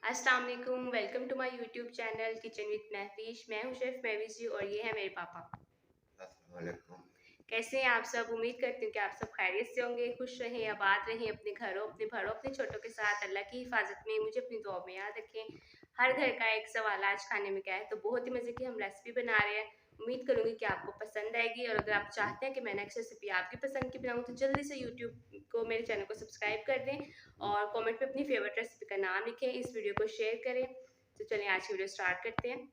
अस्सलाम वालेकुम, welcome to my YouTube channel kitchen with Mahfish. मैं हूं शेफ़ महविश जी और ये है मेरे पापा। अस्सलाम वालेकुम। कैसे हैं आप सब? उम्मीद करती हूँ कि आप सब खैरियत से होंगे, खुश रहें, आबाद रहें अपने घरों, अपने बड़ों, अपने छोटों के साथ। अल्लाह की हिफाजत में मुझे अपनी दुआ में याद रखें। हर घर का एक सवाल आज खाने में क्या है, तो बहुत ही मज़े की हम रेसिपी बना रहे हैं। उम्मीद करूँगी कि आपको पसंद आएगी और अगर आप चाहते हैं कि मैं नेक्स्ट रेसिपी आपकी पसंद की बनाऊँ तो जल्दी से यूट्यूब को मेरे चैनल को सब्सक्राइब कर दें और कमेंट में अपनी फेवरेट रेसिपी का नाम लिखें, इस वीडियो को शेयर करें। तो चलिए आज की वीडियो स्टार्ट करते हैं।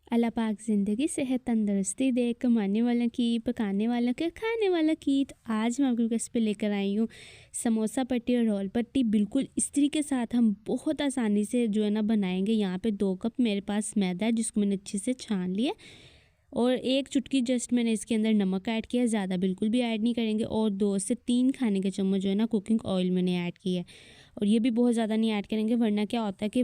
अल्लाह पाक ज़िंदगी सेहत तंदुरुस्ती दे, कमाने वालों की, पकाने वालों की, खाने वालों की। तो आज मैं आपकी रेसिपी लेकर आई हूँ समोसा पट्टी और रोल पट्टी। बिल्कुल इसी के साथ हम बहुत आसानी से जो है ना बनाएंगे। यहाँ पे 2 कप मेरे पास मैदा है जिसको मैंने अच्छे से छान लिया और 1 चुटकी जस्ट मैंने इसके अंदर नमक ऐड किया, ज़्यादा बिल्कुल भी ऐड नहीं करेंगे। और 2 से 3 खाने के चम्मच जो है ना कुकिंग ऑयल मैंने ऐड किया है और ये भी बहुत ज़्यादा नहीं ऐड करेंगे वरना क्या होता है कि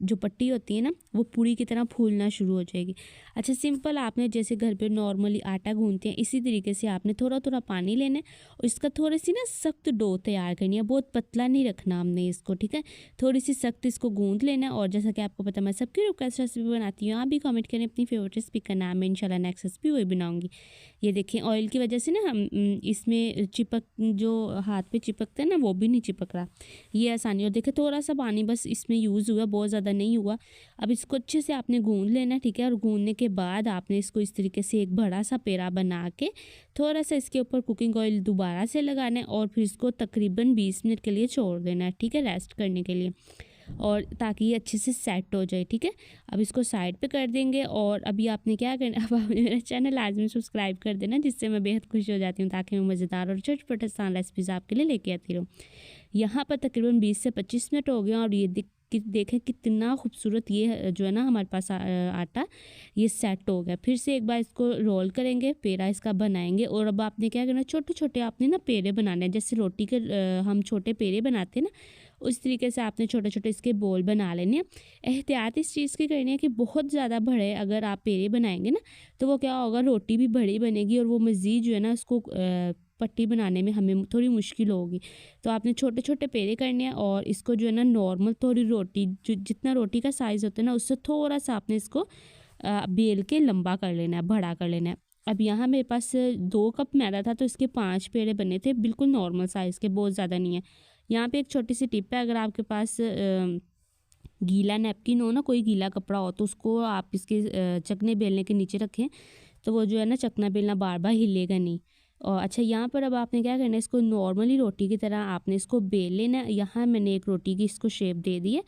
जो पट्टी होती है ना वो पूरी की तरह फूलना शुरू हो जाएगी। अच्छा, सिंपल आपने जैसे घर पे नॉर्मली आटा गूंथते हैं इसी तरीके से आपने थोड़ा थोड़ा पानी लेना है और इसका थोड़ी सी ना सख्त डो तैयार करनी है। बहुत पतला नहीं रखना हमने इसको, ठीक है। थोड़ी सी सख्त इसको गूंथ लेना है और जैसा कि आपको पता मैं सबकी रिक्वेस्ट रेसिपी बनाती हूँ, आप भी कमेंट करें अपनी फेवरेट रेसिपी का नाम। मैं इंशाल्लाह नेक्स्ट रेसिपी वही बनाऊंगी। ये देखिए ऑयल की वजह से ना हम इसमें चिपक जो हाथ पे चिपकते हैं ना वो भी नहीं चिपक रहा। ये आसानी। और देखिए थोड़ा सा पानी बस इसमें यूज़ हुआ, बहुत ज़्यादा नहीं हुआ। अब इसको अच्छे से आपने गूंद लेना है, ठीक है। और गूंदने के बाद आपने इसको इस तरीके से एक बड़ा सा पेड़ा बना के थोड़ा सा इसके ऊपर कुकिंग ऑयल दोबारा से लगाना है और फिर इसको तकरीबन 20 मिनट के लिए छोड़ देना है, ठीक है, रेस्ट करने के लिए। और ताकि ये अच्छे से सेट हो जाए, ठीक है। अब इसको साइड पे कर देंगे और अभी आपने क्या करना है, अब आपने मेरा चैनल लाजमी सब्सक्राइब कर देना जिससे मैं बेहद खुश हो जाती हूँ ताकि मैं मज़ेदार और झटपट आसान रेसिपीज़ आपके लिए लेके आती रहूँ। यहाँ पर तकरीबन 20 से 25 मिनट हो गए और ये देखें कितना खूबसूरत ये जो है ना हमारे पास आटा ये सेट हो गया। फिर से एक बार इसको रोल करेंगे, पेड़ा इसका बनाएंगे। और अब आपने क्या करना है, छोटे छोटे आपने ना पेड़े बनाने हैं जैसे रोटी के हम छोटे पेड़े बनाते हैं ना, उस तरीके से आपने छोटे छोटे इसके बोल बना लेने हैं। एहतियात इस चीज़ की करनी है कि बहुत ज़्यादा बड़े अगर आप पेड़े बनाएंगे ना तो वो क्या होगा, रोटी भी बड़ी बनेगी और वो मज़ीद जो है ना उसको पट्टी बनाने में हमें थोड़ी मुश्किल होगी। तो आपने छोटे छोटे पेड़े करने हैं और इसको जो है ना नॉर्मल थोड़ी रोटी जो जितना रोटी का साइज़ होता है ना उससे थोड़ा सा आपने इसको बेल के लंबा कर लेना है, बड़ा कर लेना है। अब यहाँ मेरे पास 2 कप मैदा था तो इसके 5 पेड़े बने थे, बिल्कुल नॉर्मल साइज़ के, बहुत ज़्यादा नहीं है। यहाँ पे एक छोटी सी टिप है, अगर आपके पास गीला नैपकिन हो ना, कोई गीला कपड़ा हो तो उसको आप इसके चकने बेलने के नीचे रखें तो वो जो है ना चकना बेलना बार बार हिलेगा नहीं। और अच्छा, यहाँ पर अब आपने क्या करना है, इसको नॉर्मली रोटी की तरह आपने इसको बेल लेना है। यहाँ मैंने एक रोटी की इसको शेप दे दी है।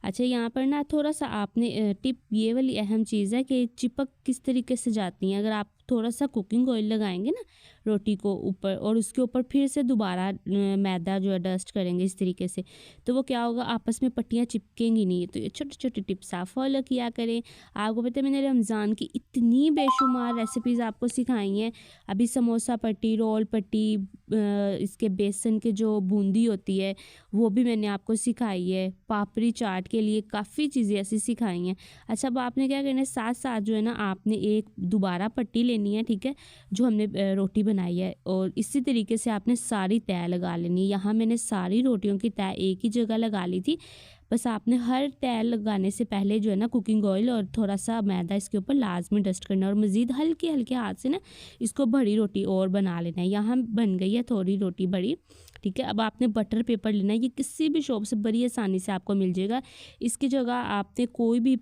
अच्छा, यहाँ पर ना थोड़ा सा आपने टिप, ये वाली अहम चीज़ है कि चिपक किस तरीके से जाती हैं। अगर आप थोड़ा सा कुकिंग ऑयल लगाएंगे ना रोटी को ऊपर और उसके ऊपर फिर से दोबारा मैदा जो है डस्ट करेंगे इस तरीके से, तो वो क्या होगा, आपस में पट्टियाँ चिपकेंगी नहीं। तो ये छोटी छोटी टिप्स आप फॉलो किया करें। आपको पता है मैंने रमज़ान की इतनी बेशुमार रेसिपीज़ आपको सिखाई हैं। अभी समोसा पट्टी, रोल पट्टी, इसके बेसन के जो बूंदी होती है वो भी मैंने आपको सिखाई है। पापड़ी चाट के लिए काफ़ी चीज़ें ऐसी सिखाई हैं। अच्छा, अब आपने क्या करना है, साथ साथ जो है ना आपने एक दोबारा पट्टी लेनी है, ठीक है, जो हमने रोटी बनाई है और इसी तरीके से आपने सारी तय लगा लेनी है। यहाँ मैंने सारी रोटियों की तय एक ही जगह लगा ली थी। बस आपने हर तय लगाने से पहले जो है ना कुकिंग ऑयल और थोड़ा सा मैदा इसके ऊपर लाजमी डस्ट करना है और मज़ीद हल्के हल्के हाथ से ना इसको बड़ी रोटी और बना लेना है। यहाँ बन गई है थोड़ी रोटी बड़ी, ठीक है। अब आपने बटर पेपर लेना है, ये किसी भी शॉप से बड़ी आसानी से आपको मिल जाएगा। इसकी जगह आपने कोई भी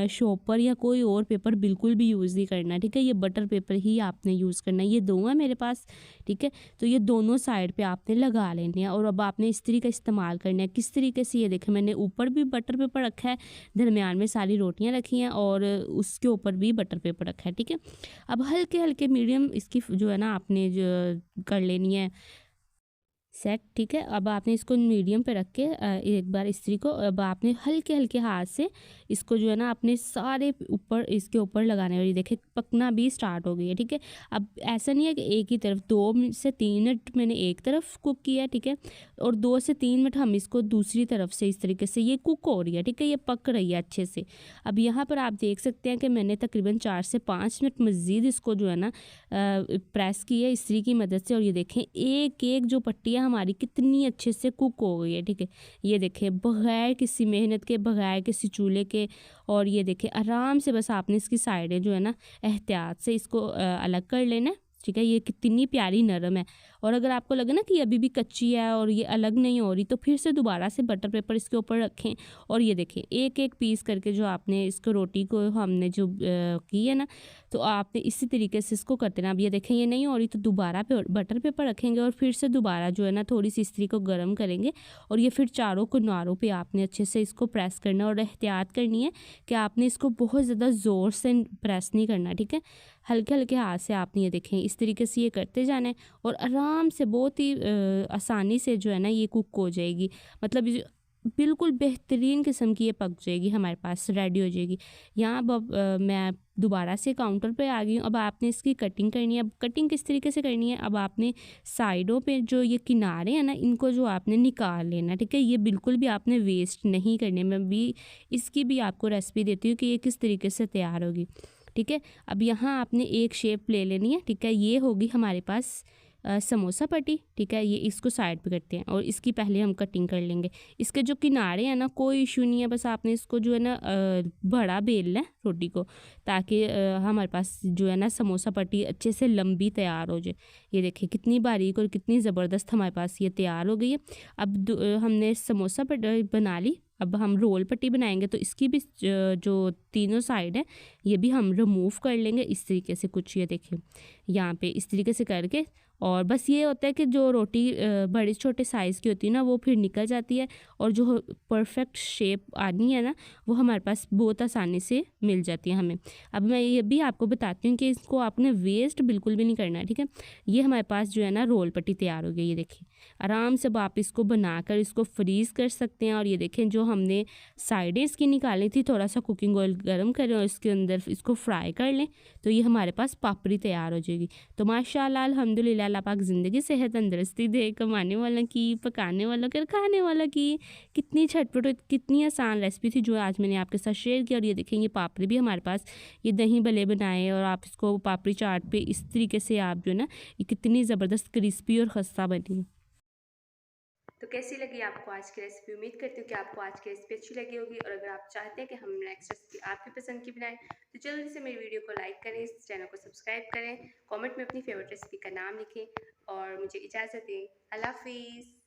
शॉप पर या कोई और पेपर बिल्कुल भी यूज़ नहीं करना, ठीक है। ये बटर पेपर ही आपने यूज़ करना है। ये दो है मेरे पास, ठीक है। तो ये दोनों साइड पे आपने लगा लेने हैं और अब आपने इस्त्री का इस्तेमाल करना है। किस तरीके से, ये देखें मैंने ऊपर भी बटर पेपर रखा है, दरमियान में सारी रोटियां रखी हैं और उसके ऊपर भी बटर पेपर रखा है, ठीक है। अब हल्के हल्के मीडियम इसकी जो है ना आपने जो कर लेनी है सेट, ठीक है। अब आपने इसको मीडियम पे रख के एक बार इस्त्री को अब आपने हल्के हल्के हाथ से इसको जो है ना अपने सारे ऊपर इसके ऊपर लगाने वाली, देखिए पकना भी स्टार्ट हो गई है, ठीक है। अब ऐसा नहीं है कि एक ही तरफ, 2 से 3 मिनट मैंने एक तरफ कुक किया, ठीक है, और 2 से 3 मिनट हम इसको दूसरी तरफ से इस तरीके से ये कुक हो रही है, ठीक है, ये पक रही है अच्छे से। अब यहाँ पर आप देख सकते हैं कि मैंने तकरीबन 4 से 5 मिनट मज़ीद इसको जो है ना प्रेस की है इस्त्री की मदद से और ये देखें एक एक जो पट्टियाँ हमारी कितनी अच्छे से कुक हो गई है। ठीक है, ये देखिए बग़ैर किसी मेहनत के, बग़ैर किसी चूल्हे के। और ये देखिए आराम से बस आपने इसकी साइडें जो है ना एहतियात से इसको अलग कर लेना है। ठीक है, ये कितनी प्यारी नरम है। और अगर आपको लगे ना कि ये अभी भी कच्ची है और ये अलग नहीं हो रही, तो फिर से दोबारा से बटर पेपर इसके ऊपर रखें। और ये देखें एक एक पीस करके जो आपने इसको रोटी को हमने जो की है ना, तो आपने इसी तरीके से इसको करते ना। अब ये देखें ये नहीं हो रही, तो दोबारा पे बटर पेपर रखेंगे और फिर से दोबारा जो है ना थोड़ी सी इस्त्री को गर्म करेंगे। और ये फिर चारों किनारों पे आपने अच्छे से इसको प्रेस करना है। और एहतियात करनी है कि आपने इसको बहुत ज़्यादा ज़ोर से प्रेस नहीं करना। ठीक है, हल्के हल्के हाथ से आपने ये देखें इस तरीके से ये करते जाना है। और आराम से बहुत ही आसानी से जो है ना ये कुक हो जाएगी। मतलब बिल्कुल बेहतरीन किस्म की ये पक जाएगी, हमारे पास रेडी हो जाएगी। यहाँ अब मैं दोबारा से काउंटर पे आ गई हूँ। अब आपने इसकी कटिंग करनी है। अब कटिंग किस तरीके से करनी है, अब आपने साइडों पे जो ये किनारे हैं ना, इनको जो आपने निकाल लेना। ठीक है, ये बिल्कुल भी आपने वेस्ट नहीं करने। मैं भी इसकी भी आपको रेसिपी देती हूँ कि ये किस तरीके से तैयार होगी। ठीक है, अब यहाँ आपने एक शेप ले लेनी है। ठीक है, ये होगी हमारे पास समोसा पट्टी। ठीक है, ये इसको साइड पे करते हैं और इसकी पहले हम कटिंग कर लेंगे। इसके जो किनारे हैं ना कोई इशू नहीं है, बस आपने इसको जो है ना बड़ा बेलना है रोटी को, ताकि हमारे पास जो है ना समोसा पट्टी अच्छे से लंबी तैयार हो जाए। ये देखिए कितनी बारीक और कितनी ज़बरदस्त हमारे पास ये तैयार हो गई है। अब हमने समोसा पट्टी बना ली। अब हम रोल पट्टी बनाएंगे, तो इसकी भी जो तीनों साइड है ये भी हम रिमूव कर लेंगे इस तरीके से। कुछ ये देखिए यहाँ पे इस तरीके से करके, और बस ये होता है कि जो रोटी बड़े छोटे साइज़ की होती है ना वो फिर निकल जाती है, और जो परफेक्ट शेप आनी है ना वो हमारे पास बहुत आसानी से मिल जाती है हमें। अब मैं ये भी आपको बताती हूँ कि इसको आपने वेस्ट बिल्कुल भी नहीं करना है। ठीक है, ये हमारे पास जो है ना रोल पट्टी तैयार हो गई। ये देखिए आराम से अब आप इसको बनाकर इसको फ्रीज़ कर सकते हैं। और ये देखें जो हमने साइडें इसकी निकाली थी, थोड़ा सा कुकिंग ऑयल गर्म करें और इसके अंदर इसको फ्राई कर लें, तो ये हमारे पास पापड़ी तैयार हो जाएगी। तो माशाल्लाह अल्हम्दुलिल्लाह, अल्लाह पाक ज़िंदगी सेहत तंदुरुस्ती दे, कमाने वालों की, पकाने वालों की और खाने वालों की। कितनी झटपट और कितनी आसान रेसिपी थी जो आज मैंने आपके साथ शेयर किया। और ये देखें ये पापड़ी भी हमारे पास, ये दही भल्ले बनाए और आप इसको पापड़ी चाट पे इस तरीके से आप जो है ना ये कितनी ज़बरदस्त क्रिस्पी और खस्ता बनी। तो कैसी लगी आपको आज की रेसिपी? उम्मीद करती हूँ कि आपको आज की रेसिपी अच्छी लगी होगी। और अगर आप चाहते हैं कि हम नेक्स्ट रेसिपी आपकी पसंद की बनाएं, तो जल्दी से मेरी वीडियो को लाइक करें, इस चैनल को सब्सक्राइब करें, कमेंट में अपनी फेवरेट रेसिपी का नाम लिखें और मुझे इजाज़त दें। अल्लाह हाफिज़।